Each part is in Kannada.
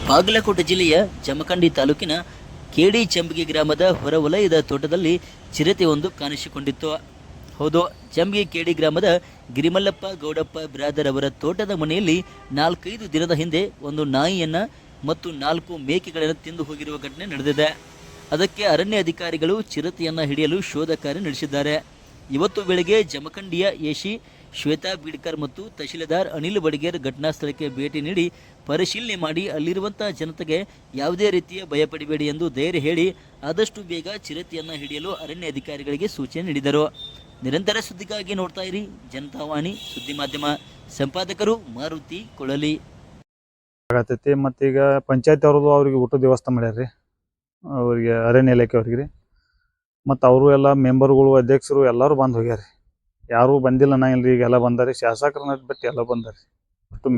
ಬಾಗಲಕೋಟೆ ಜಿಲ್ಲೆಯ ಜಮಖಂಡಿ ತಾಲೂಕಿನ ಕೇಡಿ ಚಂಬಗಿ ಗ್ರಾಮದ ಹೊರವಲಯದ ತೋಟದಲ್ಲಿ ಚಿರತೆಯೊಂದು ಕಾಣಿಸಿಕೊಂಡಿತ್ತು. ಹೌದು, ಚಂಬಗಿ ಕೇಡಿ ಗ್ರಾಮದ ಗಿರಿಮಲ್ಲಪ್ಪ ಗೌಡಪ್ಪ ಬ್ರಾದರ್ ಅವರ ತೋಟದ ಮನೆಯಲ್ಲಿ 4-5 ದಿನದ ಹಿಂದೆ ಒಂದು ನಾಯಿಯನ್ನು ಮತ್ತು 4 ಮೇಕೆಗಳನ್ನು ತಿಂದು ಹೋಗಿರುವ ಘಟನೆ ನಡೆದಿದೆ. ಅದಕ್ಕೆ ಅರಣ್ಯ ಅಧಿಕಾರಿಗಳು ಚಿರತೆಯನ್ನು ಹಿಡಿಯಲು ಶೋಧ ಕಾರ್ಯ ನಡೆಸಿದ್ದಾರೆ. ಇವತ್ತು ಬೆಳಗ್ಗೆ ಜಮಖಂಡಿಯ ಎಸಿ ಶ್ವೇತಾ ಬೀಡ್ಕರ್ ಮತ್ತು ತಹಶೀಲ್ದಾರ್ ಅನಿಲ್ ಬಡಿಗೇರ್ ಘಟನಾ ಸ್ಥಳಕ್ಕೆ ಭೇಟಿ ನೀಡಿ ಪರಿಶೀಲನೆ ಮಾಡಿ ಅಲ್ಲಿರುವಂತಹ ಜನತೆಗೆ ಯಾವುದೇ ರೀತಿಯ ಭಯಪಡಬೇಡಿ ಎಂದು ಧೈರ್ಯ ಹೇಳಿ ಆದಷ್ಟು ಬೇಗ ಚಿರತೆಯನ್ನು ಹಿಡಿಯಲು ಅರಣ್ಯ ಅಧಿಕಾರಿಗಳಿಗೆ ಸೂಚನೆ ನೀಡಿದರು. ನಿರಂತರ ಸುದ್ದಿಗಾಗಿ ನೋಡ್ತಾ ಇರಿ ಜನತಾವಾಣಿ ಸುದ್ದಿ ಮಾಧ್ಯಮ. ಸಂಪಾದಕರು ಮಾರುತಿ ಕೊಳಲಿ. ಆಗತೈತಿ. ಮತ್ತೀಗ ಪಂಚಾಯತ್ ಅವ್ರದ್ದು ಅವ್ರಿಗೆ ಊಟದ ವ್ಯವಸ್ಥೆ ಮಾಡ್ಯಾರ್ರಿ, ಅವ್ರಿಗೆ ಅರಣ್ಯ ಇಲಾಖೆ ಅವ್ರಿಗೆ ರೀ. ಮತ್ತು ಅವರು ಎಲ್ಲ ಮೆಂಬರ್ಗಳು ಅಧ್ಯಕ್ಷರು ಎಲ್ಲರೂ ಬಂದು ಹೋಗ್ಯಾರಿ. ಯಾರೂ ಬಂದಿಲ್ಲ ನಾ ಇಲ್ರಿ, ಈಗ ಎಲ್ಲ ಬಂದಾರಿ. ಶಾಸಕರನ್ನ ಬಿಟ್ಟು ಎಲ್ಲ ಬಂದಾರಿ. ಅಷ್ಟು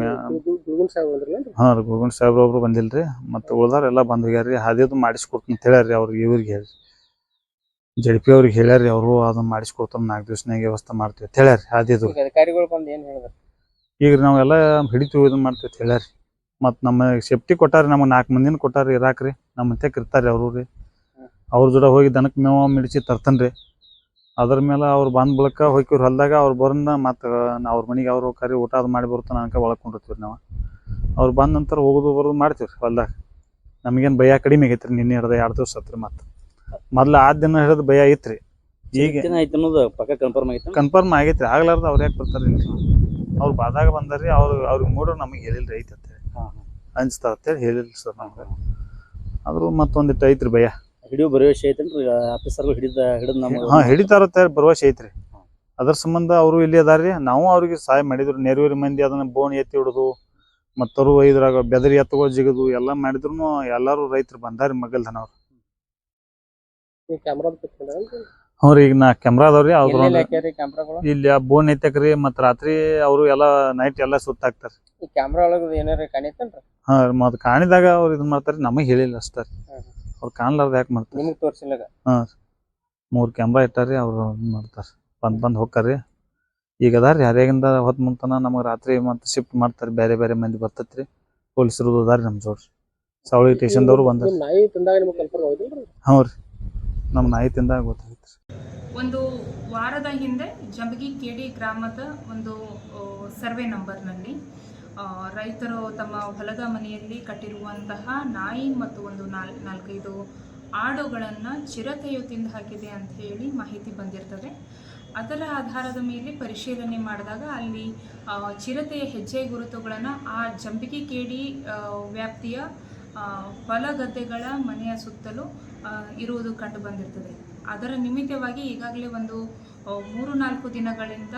ಹಾಂ ರೀ, ಗುರುಗುಂಡ್ ಸಾಹೇಬ್ರು ಒಬ್ರು ಬಂದಿಲ್ರಿ. ಮತ್ತು ಉಳ್ದಾರ ಎಲ್ಲ ಬಂದು ಹೋಗ್ಯಾರಿ. ಹಾದಿದು ಮಾಡಿಸ್ಕೊಡ್ತೀನಿ ಅಂತ ಹೇಳ್ಯಾರಿ ಅವ್ರಿಗೆ, ಇವ್ರಿಗೆ ಹೇಳಿ ಜಡ್ಪಿ ಅವ್ರಿಗೆ ಹೇಳ್ಯಾರಿ. ಅವರು ಅದನ್ನ ಮಾಡಿಸ್ಕೊಡ್ತಾರ, 4 ದಿವಸನಾಗ ವ್ಯವಸ್ಥೆ ಮಾಡ್ತೀವಿ ಅಂತ ಹೇಳ್ಯಾರಿ. ಹಾದಿದು ಅಧಿಕಾರಿಗಳು ಬಂದು ಏನು ಹೇಳಿದ್ರು? ಈಗ ನಾವೆಲ್ಲ ಹಿಡಿತೀವಿ, ಇದನ್ನ ಮಾಡ್ತೀವಿ ಅಂತ ಹೇಳ್ಯಾರಿ. ಮತ್ತು ನಮ್ಮ ಸೇಫ್ಟಿ ಕೊಟ್ಟಾರಿ, ನಮಗೆ 4 ಮಂದಿನ ಕೊಟ್ಟಾರಿ ಇರಾಕ್ರಿ. ನಮ್ಮ ಅಂತ್ಯಕ್ಕೆ ಇರ್ತಾರೆ ಅವರು ರೀ. ಅವ್ರ ಜೋಡ ಹೋಗಿ ದನಕ್ಕೆ ಮೇವು ಮಿಡಿಸಿ ತರ್ತಾನೆ ರೀ. ಅದ್ರ ಮೇಲೆ ಅವ್ರು ಬಂದ ಬಳಿಕ ಹೋಗ್ಕಿವ್ರಿ ಹೊಲ್ದಾಗ. ಅವ್ರು ಬರೋಣ ಮತ್ತು ಅವ್ರ ಮನೆಗೆ ಅವ್ರು ಕರಿ ಊಟ ಅದು ಮಾಡಿ ಬರ್ತಾನೆ ಅನ್ಕ ಒಳಕೊಂಡಿರ್ತೀವಿ ನಾವು. ಅವ್ರು ಬಂದ ನಂತರ ಹೋಗೋದು ಬರೋದು ಮಾಡ್ತೀವಿ ರೀ ಹೊಲ್ದಾಗ. ನಮಗೇನು ಭಯ ಕಡಿಮೆ ಆಗೈತೆ ರೀ. ನಿನ್ನೆ ಹಿಡ್ದು 2 ದಿವಸ ಹತ್ರಿ. ಮತ್ತು ಮೊದ್ಲು ಆ ದಿನ ಹಿಡಿದು ಭಯ ಐತ್ರಿ. ಈಗ ಕನ್ಫರ್ಮ್ ಆಗೈತೆ ರೀ. ಆಗ್ಲಾರ್ದು ಅವ್ರು ಯಾಕೆ ಬರ್ತಾರೆ? ಅವ್ರು ಬಾದಾಗ ಬಂದಾರ್ರಿ. ಅವ್ರಿಗೆ ಮೂಡೋ ನಮಗೆ ಹೇಳಿಲ್ರಿ ಐತೆ ಅಂತೇಳಿ, ಅನ್ಸ್ತಾರ ಅಂತೇಳಿ ಹೇಳಿಲ್ಲ ಸರ್ ನಮ್ಗೆ. ಆದ್ರೂ ಮತ್ತೊಂದಿಟ್ಟು ಐತ್ರಿ ಭಯ. ಹಿಡಿಯೋ ಭರವಸೆ ಐತೇನ್ರಿ ಆಫೀಸರ್ಗಳು ಹಿಡಿದು ನಮ್ಗೆ? ಹಾಂ, ಹಿಡಿತಾರತ್ತೆ ಭರವಸೆ ಐತ್ರಿ. ಅದ್ರ ಸಂಬಂಧ ಅವರು ಇಲ್ಲಿ ಅದಾರ್ರಿ. ನಾವು ಅವ್ರಿಗೆ ಸಹಾಯ ಮಾಡಿದ್ರು. ನೆರವೇರಿ ಮಂದಿ ಅದನ್ನ ಬೋನ್ ಎತ್ತಿ ಹಿಡಿದು ಮತ್ತವರು ಇದ್ರಾಗ ಬೆದರಿ ಎತ್ತುಗಳು ಜಿಗದು ಎಲ್ಲ ಮಾಡಿದ್ರು ಎಲ್ಲರೂ ರೈತರು ಬಂದಾರಿ ಮಗಲ್ದನವ್ರು. ಹ್ಞೂ ರೀ, ಈಗ 4 ಕ್ಯಾಮ್ರಾ ಅದಾವ್ರಿ. ಅವ್ರು ಇಲ್ಲಿ ಬೋನ್ ಎತ್ತಕ್ರಿ. ಮತ್ತು ರಾತ್ರಿ ಅವರು ಎಲ್ಲ ನೈಟ್ ಎಲ್ಲ ಸುತ್ತಾಕ್ತಾರ. ಕ್ಯಾಮ್ರಾ ಒಳಗೆ ಏನಾರ ಕಾಣಿತ್ತೇನ್ರಿ? ಹಾಂ, ಮತ್ತು ಕಾಣಿದಾಗ ಅವ್ರು ಇದನ್ನ ಮಾಡ್ತಾರೆ. ನಮಗೆ ಹೇಳಿಲ್ಲ ಅಷ್ಟೇ. ಅವ್ರು ಕಾಣ್ಲಾರ್ದು ಯಾಕೆ ಮಾಡ್ತಾರೆ? ನಿಮಗೆ ತೋರಿಸಿಲ್ಲ? ಹಾಂ, 3 ಕ್ಯಾಮ್ರಾ ಇಟ್ಟಾರಿ. ಅವ್ರು ಮಾಡ್ತಾರೆ, ಬಂದು ಹೋಗ್ತಾರ್ರಿ. ಈಗ ಅದಾರ್ರಿ ಹರಿಯಾಗಿಂದ ಹೊತ್ತು ಮುಂತನ ನಮಗೆ ರಾತ್ರಿ ಮತ್ತು ಶಿಫ್ಟ್ ಮಾಡ್ತಾರೆ. ಬೇರೆ ಬೇರೆ ಮಂದಿ ಬರ್ತೈತ್ರಿ. ಪೊಲೀಸರು ಅದಾರಿ ನಮ್ಮ ಜೋಡ್ರಿ. ಸಾವಳಿ ಸ್ಟೇಷನ್ದವ್ರು ಬಂದಾರ. ಹ್ಞೂ ರೀ, ನಮ್ಮ ನಾಯಿ ತಿಂದಾಗ ಗೊತ್ತಾಗೈತೆ. ಒಂದು ವಾರದ ಹಿಂದೆ ಜಂಬಗಿ ಕೇಡಿ ಗ್ರಾಮದ ಒಂದು ಸರ್ವೆ ನಂಬರ್ನಲ್ಲಿ ರೈತರು ತಮ್ಮ ಹೊಲದ ಮನೆಯಲ್ಲಿ ಕಟ್ಟಿರುವಂತಹ ನಾಯಿ ಮತ್ತು ಒಂದು 4-5 ಆಡುಗಳನ್ನು ಚಿರತೆಯು ತಿಂದು ಹಾಕಿದೆ ಅಂತ ಹೇಳಿ ಮಾಹಿತಿ ಬಂದಿರ್ತದೆ. ಅದರ ಆಧಾರದ ಮೇಲೆ ಪರಿಶೀಲನೆ ಮಾಡಿದಾಗ ಅಲ್ಲಿ ಚಿರತೆಯ ಹೆಜ್ಜೆ ಗುರುತುಗಳನ್ನು ಆ ಜಂಬಗಿ ಕೇಡಿ ವ್ಯಾಪ್ತಿಯ ಹೊಲ ಗದ್ದೆಗಳ ಮನೆಯ ಸುತ್ತಲೂ ಇರುವುದು ಕಂಡು ಬಂದಿರ್ತದೆ. ಅದರ ನಿಮಿತ್ತವಾಗಿ ಈಗಾಗಲೇ ಒಂದು 3-4 ದಿನಗಳಿಂದ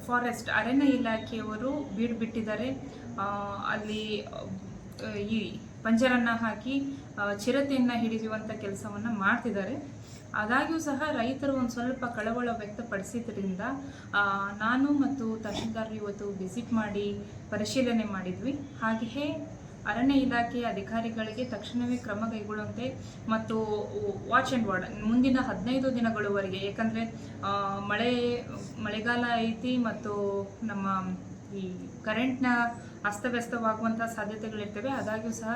ಫಾರೆಸ್ಟ್ ಅರಣ್ಯ ಇಲಾಖೆಯವರು ಬೀಡು ಬಿಟ್ಟಿದ್ದಾರೆ. ಅಲ್ಲಿ ಈ ಪಂಜರನ್ನು ಹಾಕಿ ಚಿರತೆಯನ್ನು ಹಿಡಿಯುವಂಥ ಕೆಲಸವನ್ನು ಮಾಡ್ತಿದ್ದಾರೆ. ಆದಾಗ್ಯೂ ಸಹ ರೈತರು ಒಂದು ಸ್ವಲ್ಪ ಕಳವಳ ವ್ಯಕ್ತಪಡಿಸಿದ್ರಿಂದ ನಾನು ಮತ್ತು ತಹಶೀಲ್ದಾರ್ ಇವತ್ತು ವಿಸಿಟ್ ಮಾಡಿ ಪರಿಶೀಲನೆ ಮಾಡಿದ್ವಿ. ಹಾಗೆಯೇ ಅರಣ್ಯ ಇಲಾಖೆಯ ಅಧಿಕಾರಿಗಳಿಗೆ ತಕ್ಷಣವೇ ಕ್ರಮ ಕೈಗೊಳ್ಳುವಂತೆ ಮತ್ತು ವಾಚ್ ಆ್ಯಂಡ್ ವಾರ್ಡ್ ಮುಂದಿನ 15 ದಿನಗಳವರೆಗೆ, ಏಕೆಂದರೆ ಮಳೆಗಾಲ ಐತಿ ಮತ್ತು ನಮ್ಮ ಈ ಕರೆಂಟ್ನ ಅಸ್ತವ್ಯಸ್ತವಾಗುವಂಥ ಸಾಧ್ಯತೆಗಳಿರ್ತವೆ. ಆದಾಗ್ಯೂ ಸಹ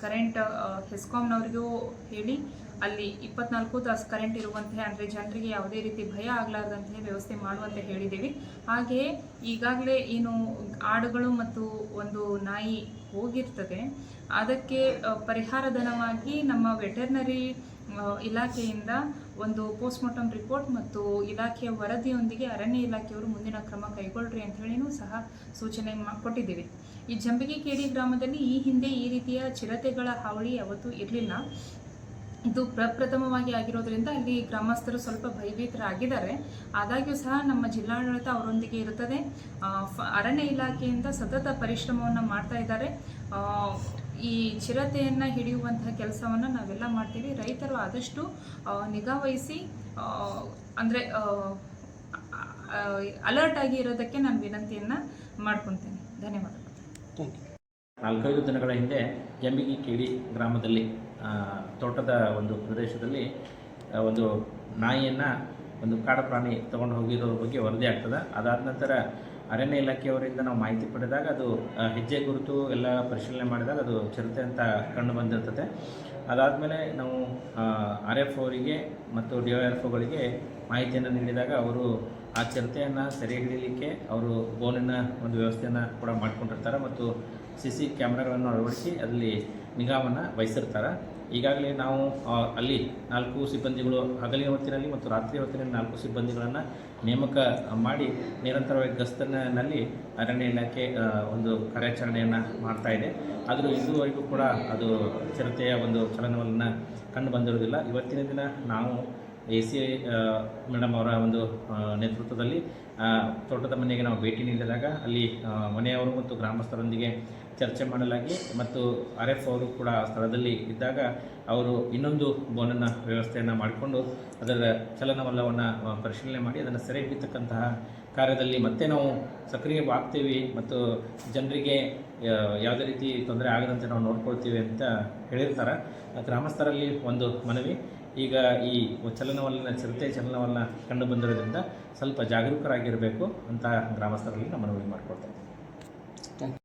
ಕರೆಂಟ್ ಹೆಸ್ಕಾಂನವರಿಗೂ ಹೇಳಿ ಅಲ್ಲಿ 24 ತಾಸು ಕರೆಂಟ್ ಇರುವಂತೆ, ಅಂದರೆ ಜನರಿಗೆ ಯಾವುದೇ ರೀತಿ ಭಯ ಆಗಲಾರ್ದಂತೆ ವ್ಯವಸ್ಥೆ ಮಾಡುವಂತೆ ಹೇಳಿದ್ದೀವಿ. ಹಾಗೆಯೇ ಈಗಾಗಲೇ ಏನು ಆಡುಗಳು ಮತ್ತು ಒಂದು ನಾಯಿ ಹೋಗಿರ್ತದೆ, ಅದಕ್ಕೆ ಪರಿಹಾರ ಧನವಾಗಿ ನಮ್ಮ ವೆಟರ್ನರಿ ಇಲಾಖೆಯಿಂದ ಒಂದು ಪೋಸ್ಟ್ಮಾರ್ಟಮ್ ರಿಪೋರ್ಟ್ ಮತ್ತು ಇಲಾಖೆಯ ವರದಿಯೊಂದಿಗೆ ಅರಣ್ಯ ಇಲಾಖೆಯವರು ಮುಂದಿನ ಕ್ರಮ ಕೈಗೊಳ್ಳ್ರಿ ಅಂತ ಹೇಳಿನೂ ಸಹ ಸೂಚನೆ ಕೊಟ್ಟಿದ್ದೀವಿ. ಈ ಜಂಬಗಿ ಕೇಡಿ ಗ್ರಾಮದಲ್ಲಿ ಈ ಹಿಂದೆ ಈ ರೀತಿಯ ಚಿರತೆಗಳ ಹಾವಳಿ ಯಾವತ್ತೂ ಇರಲಿಲ್ಲ. ಇದು ಪ್ರಪ್ರಥಮವಾಗಿ ಆಗಿರೋದ್ರಿಂದ ಅಲ್ಲಿ ಗ್ರಾಮಸ್ಥರು ಸ್ವಲ್ಪ ಭಯಭೀತರಾಗಿದ್ದಾರೆ. ಆದಾಗ್ಯೂ ಸಹ ನಮ್ಮ ಜಿಲ್ಲಾಡಳಿತ ಅವರೊಂದಿಗೆ ಇರುತ್ತದೆ. ಅರಣ್ಯ ಇಲಾಖೆಯಿಂದ ಸತತ ಪರಿಶ್ರಮವನ್ನು ಮಾಡ್ತಾ ಇದ್ದಾರೆ. ಈ ಚಿರತೆಯನ್ನು ಹಿಡಿಯುವಂತಹ ಕೆಲಸವನ್ನು ನಾವೆಲ್ಲ ಮಾಡ್ತೀವಿ. ರೈತರು ಆದಷ್ಟು ನಿಗಾವಹಿಸಿ ಅಂದರೆ ಅಲರ್ಟ್ ಆಗಿ ಇರೋದಕ್ಕೆ ನಾನು ವಿನಂತಿಯನ್ನು ಮಾಡ್ಕೊತೀನಿ. ಧನ್ಯವಾದಗಳು. 4-5 ದಿನಗಳ ಹಿಂದೆ ಜಂಬಗಿ ಕೇಡಿ ಗ್ರಾಮದಲ್ಲಿ ತೋಟದ ಒಂದು ಪ್ರದೇಶದಲ್ಲಿ ಒಂದು ನಾಯಿಯನ್ನು ಒಂದು ಕಾಡು ಪ್ರಾಣಿ ತೊಗೊಂಡು ಹೋಗಿರೋ ಬಗ್ಗೆ ವರದಿ ಆಗ್ತದೆ. ಅದಾದ ನಂತರ ಅರಣ್ಯ ಇಲಾಖೆಯವರಿಂದ ನಾವು ಮಾಹಿತಿ ಪಡೆದಾಗ ಅದು ಹೆಜ್ಜೆ ಗುರುತು ಎಲ್ಲ ಪರಿಶೀಲನೆ ಮಾಡಿದಾಗ ಅದು ಚಿರತೆ ಅಂತ ಕಂಡು ಬಂದಿರ್ತದೆ. ಅದಾದಮೇಲೆ ನಾವು RF ಅವರಿಗೆ ಮತ್ತು DYRFಗಳಿಗೆ ಮಾಹಿತಿಯನ್ನು ನೀಡಿದಾಗ ಅವರು ಆ ಚಿರತೆಯನ್ನು ಸೆರೆ ಹಿಡಿಯಲಿಕ್ಕೆ ಅವರು ಬೋನಿನ ಒಂದು ವ್ಯವಸ್ಥೆಯನ್ನು ಕೂಡ ಮಾಡಿಕೊಂಡಿರ್ತಾರೆ ಮತ್ತು CC ಕ್ಯಾಮ್ರಾಗಳನ್ನು ಅಳವಡಿಸಿ ಅಲ್ಲಿ ನಿಗಾವನ್ನು ವಹಿಸಿರ್ತಾರೆ. ಈಗಾಗಲೇ ನಾವು ಅಲ್ಲಿ 4 ಸಿಬ್ಬಂದಿಗಳು ಹಗಲಿನ ಹೊತ್ತಿನಲ್ಲಿ ಮತ್ತು ರಾತ್ರಿ ಹೊತ್ತಿನಲ್ಲಿ 4 ಸಿಬ್ಬಂದಿಗಳನ್ನು ನೇಮಕ ಮಾಡಿ ನಿರಂತರವಾಗಿ ಗಸ್ತನಲ್ಲಿ ಅರಣ್ಯ ಇಲಾಖೆ ಒಂದು ಕಾರ್ಯಾಚರಣೆಯನ್ನು ಮಾಡ್ತಾ ಇದೆ. ಆದರೂ ಇದುವರೆಗೂ ಕೂಡ ಅದು ಚಿರತೆಯ ಒಂದು ಚಲನವಲನ ಕಂಡು ಬಂದಿರುವುದಿಲ್ಲ. ಇವತ್ತಿನ ದಿನ ನಾವು ACI ಮೇಡಮ್ ಅವರ ಒಂದು ನೇತೃತ್ವದಲ್ಲಿ ತೋಟದ ಮನೆಗೆ ನಾವು ಭೇಟಿ ನೀಡಿದಾಗ ಅಲ್ಲಿ ಮನೆಯವರು ಮತ್ತು ಗ್ರಾಮಸ್ಥರೊಂದಿಗೆ ಚರ್ಚೆ ಮಾಡಲಾಗಿ ಮತ್ತು RF ಅವರು ಕೂಡ ಸ್ಥಳದಲ್ಲಿ ಇದ್ದಾಗ ಅವರು ಇನ್ನೊಂದು ಬೋನನ್ನು ವ್ಯವಸ್ಥೆಯನ್ನು ಮಾಡಿಕೊಂಡು ಅದರ ಚಲನವಲನವನ್ನು ಪರಿಶೀಲನೆ ಮಾಡಿ ಅದನ್ನು ಸೆರೆ ಹಿಡಿತಕ್ಕಂತಹ ಕಾರ್ಯದಲ್ಲಿ ಮತ್ತೆ ನಾವು ಸಕ್ರಿಯವಾಗ್ತೀವಿ ಮತ್ತು ಜನರಿಗೆ ಯಾವುದೇ ರೀತಿ ತೊಂದರೆ ಆಗದಂತೆ ನಾವು ನೋಡ್ಕೊಳ್ತೀವಿ ಅಂತ ಹೇಳಿರ್ತಾರೆ. ಗ್ರಾಮಸ್ಥರಲ್ಲಿ ಒಂದು ಮನವಿ, ಈಗ ಈ ಚಿರತೆ ಚಲನವಲನ ಕಂಡು ಬಂದಿರೋದ್ರಿಂದ ಸ್ವಲ್ಪ ಜಾಗರೂಕರಾಗಿರಬೇಕು ಅಂತ ಗ್ರಾಮಸ್ಥರಲ್ಲಿ ನಾವು ಮನವಿ ಮಾಡಿಕೊಡ್ತೇವೆ.